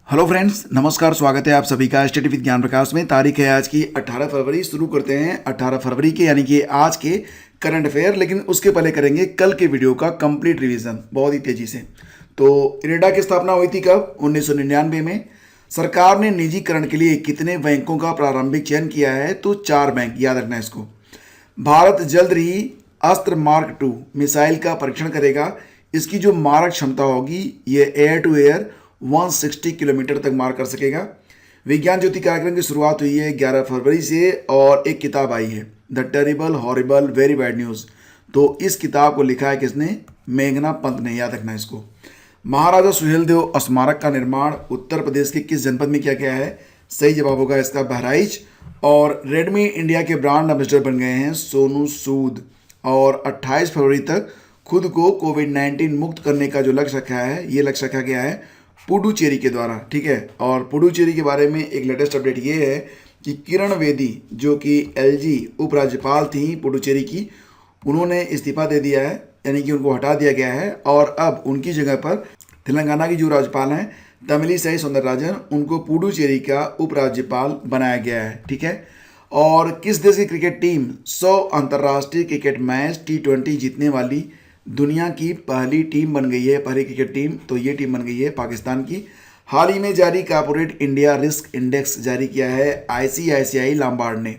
Hello friends, नमस्कार। स्वागत है आप सभी का स्टडी विद ज्ञान प्रकाश में। तारीख है आज की 18 फरवरी। शुरू करते हैं 18 फरवरी के यानी कि आज के करंट अफेयर। लेकिन उसके पहले करेंगे कल के वीडियो का कंप्लीट रिवीजन बहुत ही तेजी से। तो इरेडा की स्थापना हुई थी कब? 1999 में। सरकार ने निजीकरण के लिए कितने बैंकों का प्रारंभिक चयन किया है? तो 4 बैंक, याद रखना इसको। भारत जल्द ही अस्त्र मार्क 2 मिसाइल का परीक्षण करेगा। इसकी जो मारक क्षमता होगी ये एयर टू एयर 160 किलोमीटर तक मार कर सकेगा। विज्ञान ज्योति कार्यक्रम की शुरुआत हुई है 11 फरवरी से और एक किताब आई है the terrible horrible very bad news. तो इस किताब को लिखा है किसने? मेघना पंत ने, याद रखना इसको। महाराजा सुहेलदेव स्मारक का निर्माण उत्तर प्रदेश के किस जनपद में किया गया है? सही जवाब होगा इसका बहराइच। और रेडमी इंडिया के ब्रांड एम्बेसडर बन गए हैं सोनू सूद। और 28 फरवरी तक खुद को कोविड-19 मुक्त करने का जो लक्ष्य रखा है, ये लक्ष्य रखा गया है पुडुचेरी के द्वारा, ठीक है। और पुडुचेरी के बारे में एक लेटेस्ट अपडेट ये है कि किरण बेदी जो कि एलजी उपराज्यपाल थी पुडुचेरी की, उन्होंने इस्तीफा दे दिया है, यानी कि उनको हटा दिया गया है। और अब उनकी जगह पर तेलंगाना की जो राज्यपाल हैं तमिलिसाई सौंदरराजन, उनको पुडुचेरी का उपराज्यपाल बनाया गया है, ठीक है। और किस देश की क्रिकेट टीम 100 अंतर्राष्ट्रीय क्रिकेट मैच T20 जीतने वाली दुनिया की पहली टीम बन गई है? पहली क्रिकेट टीम, तो ये टीम बन गई है पाकिस्तान की। हाल ही में जारी कॉर्पोरेट इंडिया रिस्क इंडेक्स जारी किया है ICICI लॉम्बार्ड ने।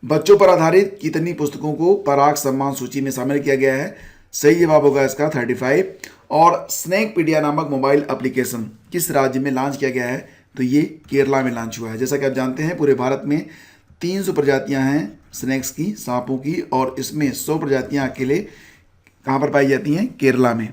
बच्चों पर आधारित कितनी पुस्तकों को पराग सम्मान सूची में शामिल किया गया है? सही जवाब होगा इसका 35। और स्नैकपीडिया नामक मोबाइल एप्लीकेशन किस राज्य में लॉन्च किया गया है? तो ये केरला में लॉन्च हुआ है। जैसा कि आप जानते हैं पूरे भारत में 300 प्रजातियां हैं स्नैक्स की, सांपों की, और इसमें 100 प्रजातियां अकेले कहाँ पर पाई जाती हैं? केरला में।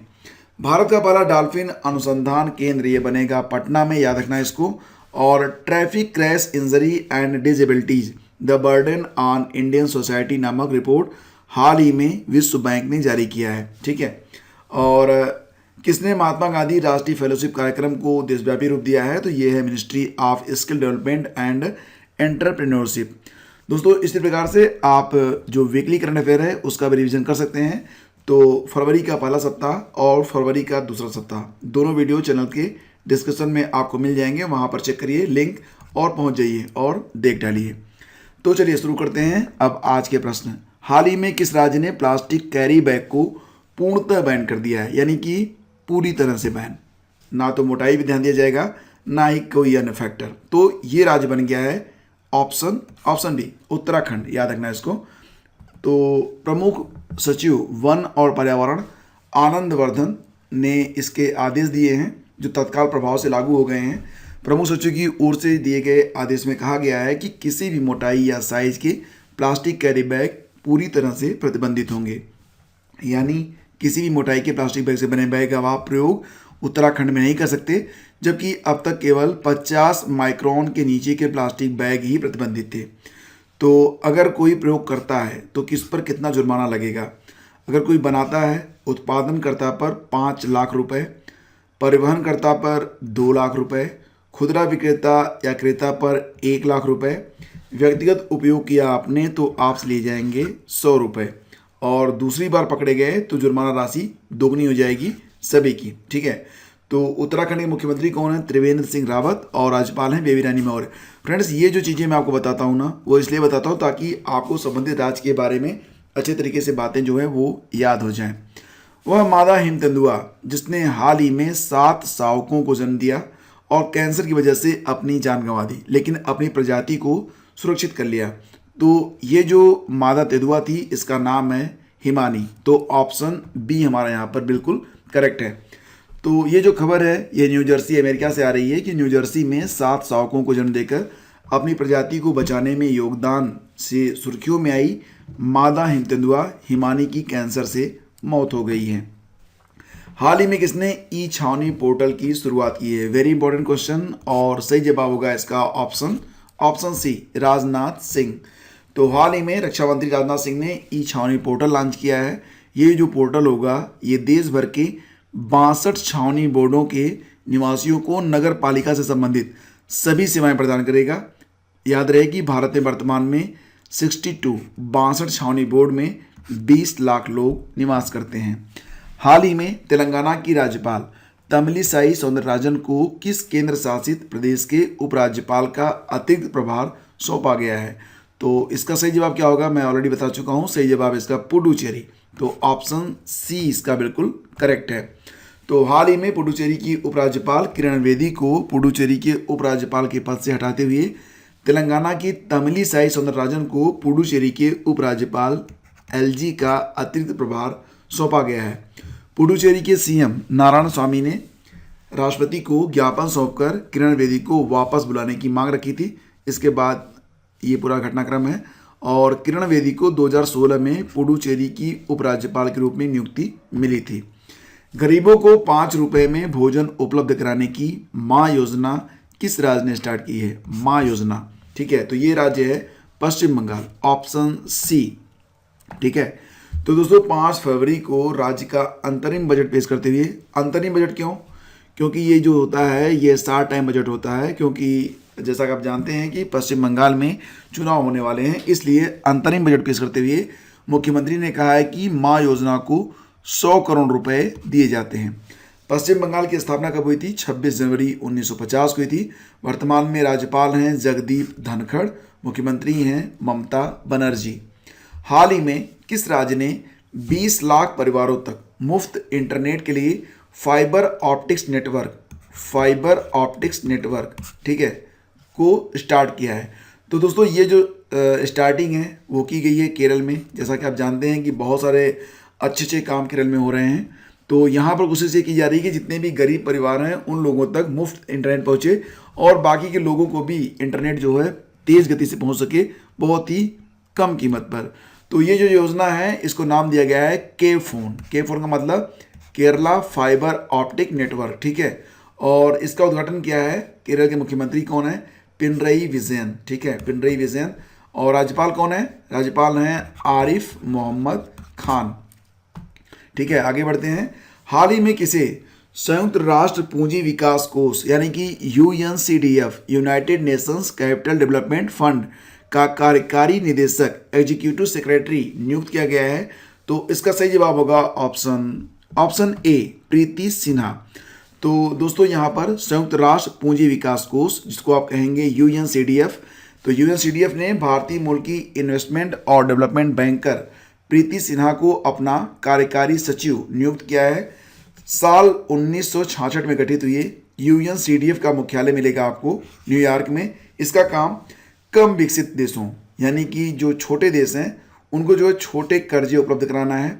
भारत का पहला डॉल्फिन अनुसंधान केंद्र ये बनेगा पटना में, याद रखना इसको। और traffic crash injury and disabilities the burden on Indian society नामक रिपोर्ट हाल ही में विश्व बैंक ने जारी किया है, ठीक है। और किसने महात्मा गांधी राष्ट्रीय फेलोशिप कार्यक्रम को देशव्यापी रूप दिया है? तो ये है ministry of skill development and entrepreneurship. दोस्तों इसी प्रकार से आप जो वीकली करंट अफेयर है उसका भी रिविजन कर सकते हैं। तो फरवरी का पहला सप्ताह और फरवरी का दूसरा सप्ताह दोनों वीडियो चैनल के डिस्क्रिप्शन में आपको मिल जाएंगे, वहाँ पर चेक करिए लिंक और पहुँच जाइए और देख डालिए। तो चलिए शुरू करते हैं अब आज के प्रश्न। हाल ही में किस राज्य ने प्लास्टिक कैरी बैग को पूर्णतः बैन कर दिया है? यानी कि पूरी तरह से बैन, ना तो मोटाई भी ध्यान दिया जाएगा ना ही कोई अन्य फैक्टर। तो ये राज्य बन गया है ऑप्शन बी उत्तराखंड, याद रखना इसको। तो प्रमुख सचिव वन और पर्यावरण आनंद वर्धन ने इसके आदेश दिए हैं जो तत्काल प्रभाव से लागू हो गए हैं। प्रमुख सचिव की ओर से दिए गए आदेश में कहा गया है कि किसी भी मोटाई या साइज के प्लास्टिक कैरी बैग पूरी तरह से प्रतिबंधित होंगे। यानी किसी भी मोटाई के प्लास्टिक बैग से बने बैग का आप प्रयोग उत्तराखंड में नहीं कर सकते, जबकि अब तक केवल 50 माइक्रोन के नीचे के प्लास्टिक बैग ही प्रतिबंधित थे। तो अगर कोई प्रयोग करता है तो किस पर कितना जुर्माना लगेगा? अगर कोई बनाता है, उत्पादनकर्ता पर 5 लाख रुपए, परिवहनकर्ता पर 2 लाख रुपए, खुदरा विक्रेता या क्रेता पर 1 लाख रुपए, व्यक्तिगत उपयोग किया आपने तो आपसे लिए जाएंगे 100 रुपये, और दूसरी बार पकड़े गए तो जुर्माना राशि दोगुनी हो जाएगी सभी की, ठीक है। तो उत्तराखंड के मुख्यमंत्री कौन है? त्रिवेंद्र सिंह रावत, और राज्यपाल हैं बेबी रानी मौर्य। फ्रेंड्स ये जो चीज़ें मैं आपको बताता हूँ ना, वो इसलिए बताता हूँ ताकि आपको संबंधित राज्य के बारे में अच्छे तरीके से बातें जो है वो याद हो जाएं। वह मादा हिम तेंदुआ जिसने हाल ही में 7 शावकों को जन्म दिया और कैंसर की वजह से अपनी जान गंवा दी, लेकिन अपनी प्रजाति को सुरक्षित कर लिया। तो ये जो मादा तेंदुआ थी इसका नाम है हिमानी। तो ऑप्शन बी हमारा यहाँ पर बिल्कुल करेक्ट है। तो ये जो खबर है ये न्यू जर्सी अमेरिका से आ रही है कि न्यू जर्सी में 7 शावकों को जन्म देकर अपनी प्रजाति को बचाने में योगदान से सुर्खियों में आई मादा हिम तेंदुआ हिमानी की कैंसर से मौत हो गई है। हाल ही में किसने ई छावनी पोर्टल की शुरुआत की है? वेरी इंपॉर्टेंट क्वेश्चन, और सही जवाब होगा इसका ऑप्शन सी राजनाथ सिंह। तो हाल ही में रक्षा मंत्री राजनाथ सिंह ने ई छावनी पोर्टल लॉन्च किया है। ये जो पोर्टल होगा ये देश भर के 62 छावनी बोर्डों के निवासियों को नगर पालिका से संबंधित सभी सेवाएं प्रदान करेगा। याद रहे कि भारत में वर्तमान में 62 छावनी बोर्ड में 20 लाख लोग निवास करते हैं। हाल ही में तेलंगाना की राज्यपाल तमिलिसाई सौंदरराजन को किस केंद्र शासित प्रदेश के उपराज्यपाल का अतिरिक्त प्रभार सौंपा गया है? तो इसका सही जवाब क्या होगा, मैं ऑलरेडी बता चुका हूँ। सही जवाब इसका पुडुचेरी। तो ऑप्शन सी इसका बिल्कुल करेक्ट है। तो हाल ही में पुडुचेरी की उपराज्यपाल किरण बेदी को पुडुचेरी के उपराज्यपाल के पद से हटाते हुए तेलंगाना की तमिलिसाई सौंदरराजन को पुडुचेरी के उपराज्यपाल एलजी का अतिरिक्त प्रभार सौंपा गया है। पुडुचेरी के सीएम नारायण स्वामी ने राष्ट्रपति को ज्ञापन सौंपकर किरण बेदी को वापस बुलाने की मांग रखी थी। इसके बाद ये पूरा घटनाक्रम है और किरण बेदी को 2016 में पुडुचेरी की उपराज्यपाल के रूप में नियुक्ति मिली थी। गरीबों को 5 रुपये में भोजन उपलब्ध कराने की माँ योजना किस राज्य ने स्टार्ट की है? माँ योजना, ठीक है। तो ये राज्य है पश्चिम बंगाल, ऑप्शन सी, ठीक है। तो दोस्तों 5 फरवरी को राज्य का अंतरिम बजट पेश करते हुए, अंतरिम बजट क्यों? क्योंकि ये जो होता है ये शार्ट टाइम बजट होता है, क्योंकि जैसा कि आप जानते हैं कि पश्चिम बंगाल में चुनाव होने वाले हैं, इसलिए अंतरिम बजट पेश करते हुए मुख्यमंत्री ने कहा है कि माँ योजना को 100 करोड़ रुपए दिए जाते हैं। पश्चिम बंगाल की स्थापना कब हुई थी? 26 जनवरी 1950 को हुई थी। वर्तमान में राज्यपाल हैं जगदीप धनखड़, मुख्यमंत्री हैं ममता बनर्जी। हाल ही में किस राज्य ने 20 लाख परिवारों तक मुफ्त इंटरनेट के लिए फाइबर ऑप्टिक्स नेटवर्क, ठीक है, को स्टार्ट किया है? तो दोस्तों ये जो स्टार्टिंग है वो की गई है केरल में। जैसा कि आप जानते हैं कि बहुत सारे अच्छे काम केरल में हो रहे हैं। तो यहाँ पर कोशिश ये की जा रही है कि जितने भी गरीब परिवार हैं उन लोगों तक मुफ्त इंटरनेट पहुँचे और बाकी के लोगों को भी इंटरनेट जो है तेज़ गति से पहुँच सके, बहुत ही कम कीमत पर। तो ये जो योजना है इसको नाम दिया गया है के फोन का मतलब केरला फाइबर ऑप्टिक नेटवर्क, ठीक है। और इसका उद्घाटन किया है केरल के मुख्यमंत्री कौन है? पिनरई विजयन, ठीक है, पिनरई विजयन। और राज्यपाल कौन है? राज्यपाल हैं आरिफ मोहम्मद खान, ठीक है। आगे बढ़ते हैं। हाल ही में किसे संयुक्त राष्ट्र पूंजी विकास कोष यानी कि UNCDF, United Nations capital development fund का कार्यकारी निदेशक एग्जीक्यूटिव सेक्रेटरी नियुक्त किया गया है? तो इसका सही जवाब होगा ऑप्शन ए, प्रीति सिन्हा। तो दोस्तों यहाँ पर संयुक्त राष्ट्र पूंजी विकास कोष, जिसको आप कहेंगे UNCDF, तो UNCDF ने भारतीय मूल की इन्वेस्टमेंट और डेवलपमेंट बैंकर प्रीति सिन्हा को अपना कार्यकारी सचिव नियुक्त किया है। साल 1966 में गठित हुई UNCDF का मुख्यालय मिलेगा आपको न्यूयॉर्क में। इसका काम कम विकसित देशों यानी कि जो छोटे देश हैं उनको जो है छोटे कर्जे उपलब्ध कराना है।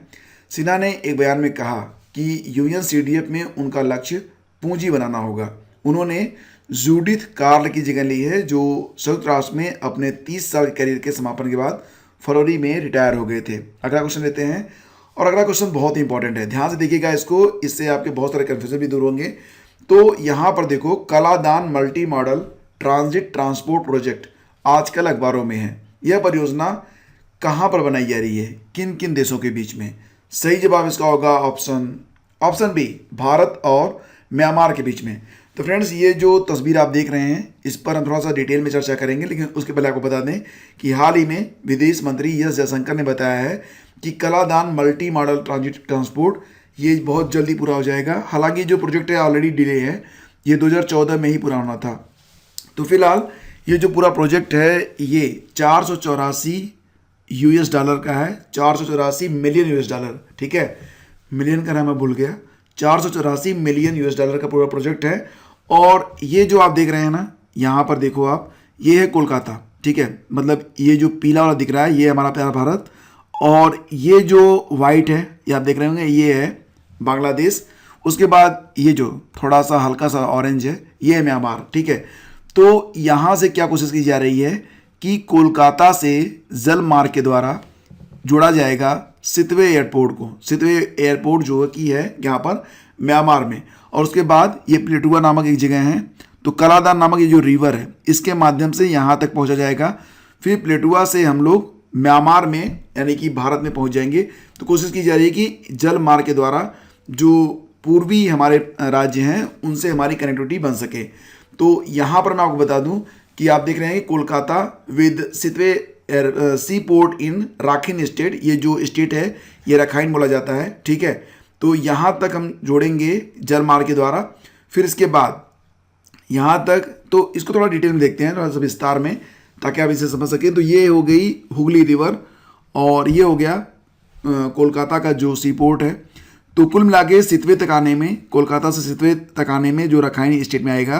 सिन्हा ने एक बयान में कहा कि UNCDF में उनका लक्ष्य पूंजी बनाना होगा। उन्होंने जूडिथ कार्ल की जगह ली है जो संयुक्त राष्ट्र में अपने 30 साल के करियर के समापन के बाद फरवरी में रिटायर हो गए थे। अगला क्वेश्चन लेते हैं और अगला क्वेश्चन बहुत ही इंपॉर्टेंट है, ध्यान से देखिएगा इसको, इससे आपके बहुत सारे कन्फ्यूजन भी दूर होंगे। तो यहाँ पर देखो, Kaladan multi modal transit transport project आजकल अखबारों में है। यह परियोजना कहाँ पर बनाई जा रही है, किन किन देशों के बीच में? सही जवाब इसका होगा ऑप्शन बी, भारत और म्यांमार के बीच में। तो फ्रेंड्स ये जो तस्वीर आप देख रहे हैं इस पर हम थोड़ा सा डिटेल में चर्चा करेंगे, लेकिन उसके पहले आपको बता दें कि हाल ही में विदेश मंत्री एस जयशंकर ने बताया है कि Kaladan multi modal transit transport ये बहुत जल्दी पूरा हो जाएगा। हालांकि जो प्रोजेक्ट है ऑलरेडी डिले है, ये 2014 में ही पूरा होना था। तो फिलहाल ये जो पूरा प्रोजेक्ट है ये $484 का है, $484 मिलियन, ठीक है, मिलियन का नाम मैं भूल गया, $484 मिलियन का पूरा प्रोजेक्ट है। और ये जो आप देख रहे हैं ना, यहाँ पर देखो आप, ये है कोलकाता, ठीक है, मतलब ये जो पीला वाला दिख रहा है ये हमारा प्यारा भारत, और ये जो वाइट है ये आप देख रहे होंगे ये है बांग्लादेश। उसके बाद ये जो थोड़ा सा हल्का सा ऑरेंज है ये है म्यांमार, ठीक है। तो यहाँ से क्या कोशिश की जा रही है कि कोलकाता से जल मार्ग के द्वारा जोड़ा जाएगा सितवे एयरपोर्ट को। सितवे एयरपोर्ट जो कि है यहाँ पर म्यांमार में, और उसके बाद ये प्लेटुआ नामक एक जगह है, तो कलादान नामक ये जो रिवर है इसके माध्यम से यहाँ तक पहुँचा जाएगा। फिर प्लेटुआ से हम लोग म्यांमार में यानी कि भारत में पहुँच जाएंगे। तो कोशिश की जा रही है कि जल मार्ग के द्वारा जो पूर्वी हमारे राज्य हैं उनसे हमारी कनेक्टिविटी बन सके। तो यहाँ पर मैं आपको बता दूँ कि आप देख रहे हैं कि Kolkata with Sittwe sea port in Rakhine state, ये जो स्टेट है ये रखाइन बोला जाता है, ठीक है। तो यहाँ तक हम जोड़ेंगे जलमार्ग के द्वारा, फिर इसके बाद यहाँ तक। तो इसको थोड़ा डिटेल में देखते हैं, थोड़ा सा विस्तार में, ताकि आप इसे समझ सकें। तो ये हो गई हुगली रिवर, और ये हो गया कोलकाता का जो सी पोर्ट है। तो कुल मिला के सितवे तक आने में, कोलकाता से सितवे तक आने में जो रखाइन स्टेट में आएगा,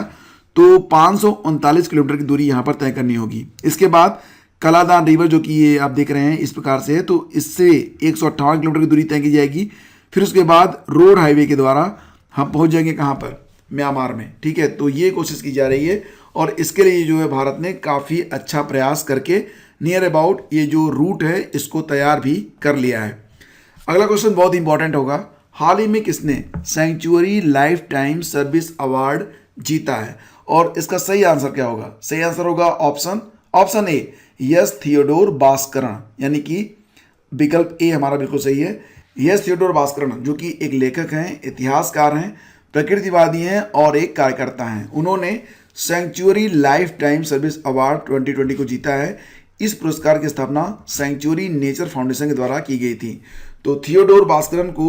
तो 539 किलोमीटर की दूरी यहाँ पर तय करनी होगी। इसके बाद कलादान रिवर, जो कि ये आप देख रहे हैं इस प्रकार से है, तो इससे 158 किलोमीटर की दूरी तय की जाएगी। फिर उसके बाद रोड हाईवे के द्वारा हम पहुँच जाएंगे कहाँ पर, म्यांमार में, ठीक है। तो ये कोशिश की जा रही है, और इसके लिए जो है भारत ने काफ़ी अच्छा प्रयास करके नियर अबाउट ये जो रूट है इसको तैयार भी कर लिया है। अगला क्वेश्चन बहुत इंपॉर्टेंट होगा, हाल ही में किसने sanctuary life time service award जीता है? और इसका सही आंसर क्या होगा? सही आंसर होगा option A, yes Theodore Bhaskaran, यानी कि विकल्प ए हमारा बिल्कुल सही है। यस थियोडोर भास्करन, जो कि एक लेखक हैं, इतिहासकार हैं, प्रकृतिवादी हैं और एक कार्यकर्ता हैं। उन्होंने sanctuary life time service award 2020 को जीता है। इस पुरस्कार की स्थापना सैंक्चुअरी नेचर फाउंडेशन के द्वारा की गई थी। तो थियोडोर भास्करन को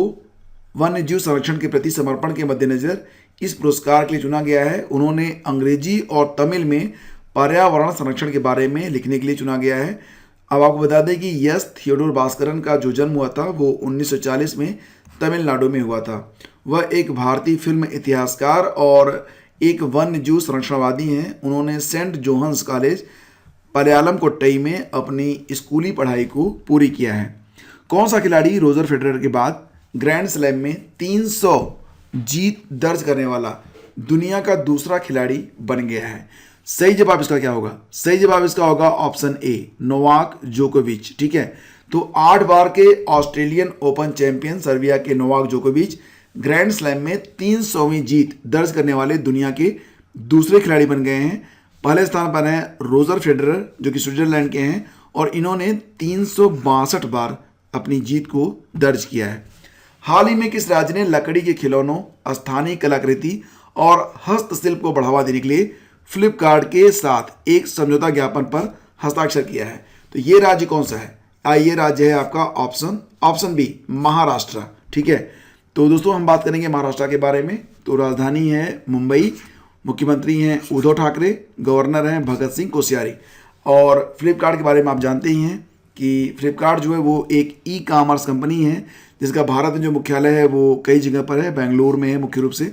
वन्य जीव संरक्षण के प्रति समर्पण के मद्देनजर इस पुरस्कार के लिए चुना गया है। उन्होंने अंग्रेजी और तमिल में पर्यावरण संरक्षण के बारे में लिखने के लिए चुना गया है। अब आपको बता दें कि यस थियोडोर भास्करन का जो जन्म हुआ था वो 1940 में तमिलनाडु में हुआ था। वह एक भारतीय फिल्म इतिहासकार और एक वन्य जीव संरक्षणवादी हैं। उन्होंने सेंट जोहन्स कॉलेज पलयालम कोट्टई में अपनी स्कूली पढ़ाई को पूरी किया है। कौन सा खिलाड़ी रोजर फेडरर के बाद ग्रैंड स्लैम में 300 जीत दर्ज करने वाला दुनिया का दूसरा खिलाड़ी बन गया है? सही जवाब इसका क्या होगा? सही जवाब इसका होगा ऑप्शन ए, नोवाक जोकोविच, ठीक है। तो 8 बार के ऑस्ट्रेलियन ओपन चैंपियन सर्बिया के नोवाक जोकोविच ग्रैंड स्लैम में 300वीं जीत दर्ज करने वाले दुनिया के दूसरे खिलाड़ी बन गए हैं। पहले स्थान पर हैं रोजर फेडरर, जो कि स्विट्जरलैंड के हैं, और इन्होंने 362 बार अपनी जीत को दर्ज किया है। हाल ही में किस राज्य ने लकड़ी के खिलौनों, स्थानीय कलाकृति और हस्तशिल्प को बढ़ावा देने के लिए फ्लिपकार्ट के साथ एक समझौता ज्ञापन पर हस्ताक्षर किया है? तो ये राज्य कौन सा है? ये राज्य है आपका ऑप्शन बी, महाराष्ट्र, ठीक है। तो दोस्तों हम बात करेंगे महाराष्ट्र के बारे में। तो राजधानी है मुंबई, मुख्यमंत्री हैं उद्धव ठाकरे, गवर्नर हैं भगत सिंह कोश्यारी। और फ्लिपकार्ट के बारे में आप जानते ही हैं कि फ्लिपकार्ट जो है वो एक ई कॉमर्स कंपनी है, जिसका भारत में जो मुख्यालय है वो कई जगह पर है। बेंगलुरु में है मुख्य रूप से,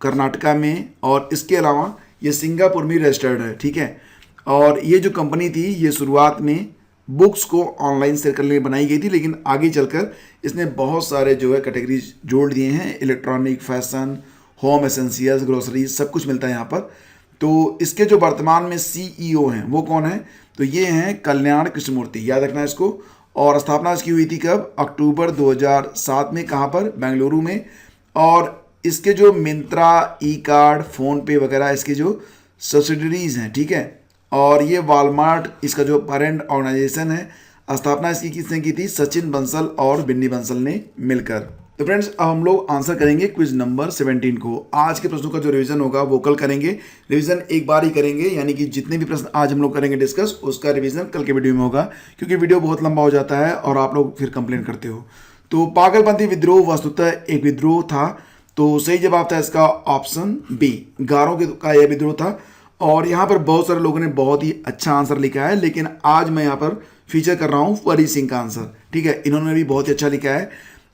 कर्नाटका में, और इसके अलावा ये सिंगापुर में रजिस्टर्ड है, ठीक है। और ये जो कंपनी थी ये शुरुआत में बुक्स को ऑनलाइन सेल करने के लिए बनाई गई थी, लेकिन आगे चलकर इसने बहुत सारे जो है कैटेगरीज जोड़ दिए हैं। Electronic, fashion, home essentials, grocery, सब कुछ मिलता है यहाँ पर। तो इसके जो वर्तमान में CEO हैं वो कौन है? तो ये हैं कल्याण कृष्णमूर्ति, याद रखना इसको। और स्थापना इसकी हुई थी कब? अक्टूबर 2007 में। कहाँ पर? बेंगलुरु में। और इसके जो मिंत्रा, ई कार्ड, फ़ोन पे वगैरह इसके जो सब्सिडरीज हैं, ठीक है। और ये वॉलमार्ट इसका जो पेरेंट ऑर्गेनाइजेशन है। स्थापना इसकी किसने की थी? सचिन बंसल और बिन्नी बंसल ने मिलकर। तो फ्रेंड्स अब हम लोग आंसर करेंगे क्विज नंबर 17 को। आज के प्रश्नों का जो रिवीजन होगा वो कल करेंगे। रिवीजन एक बार ही करेंगे, यानी कि जितने भी प्रश्न आज हम लोग करेंगे डिस्कस, उसका रिवीजन कल के वीडियो में होगा, क्योंकि वीडियो बहुत लंबा हो जाता है और आप लोग फिर कंप्लेन करते हो। तो पागलपंथी विद्रोह वस्तुतः एक विद्रोह था। तो सही जवाब था इसका ऑप्शन बी, गारों का यह विद्रोह था। और यहाँ पर बहुत सारे लोगों ने बहुत ही अच्छा आंसर लिखा है, लेकिन आज मैं यहाँ पर फीचर कर रहा हूँ परी सिंह का आंसर, ठीक है। इन्होंने भी बहुत ही अच्छा लिखा है।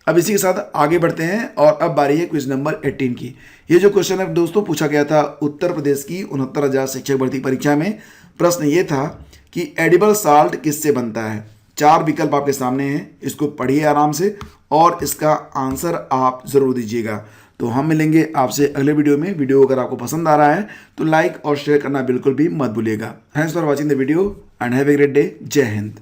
अब इसी के साथ आगे बढ़ते हैं और अब बारी है क्विज नंबर 18 की। ये जो क्वेश्चन है दोस्तों पूछा गया था उत्तर प्रदेश की 69,000 शिक्षक भर्ती परीक्षा में। प्रश्न ये था कि एडिबल साल्ट किससे बनता है? 4 विकल्प आपके सामने हैं, इसको पढ़िए आराम से और इसका आंसर आप जरूर दीजिएगा। तो हम मिलेंगे आपसे अगले वीडियो में। वीडियो अगर आपको पसंद आ रहा है तो लाइक और शेयर करना बिल्कुल भी मत भूलिएगा। Thanks for watching the video and have a great day. जय हिंद।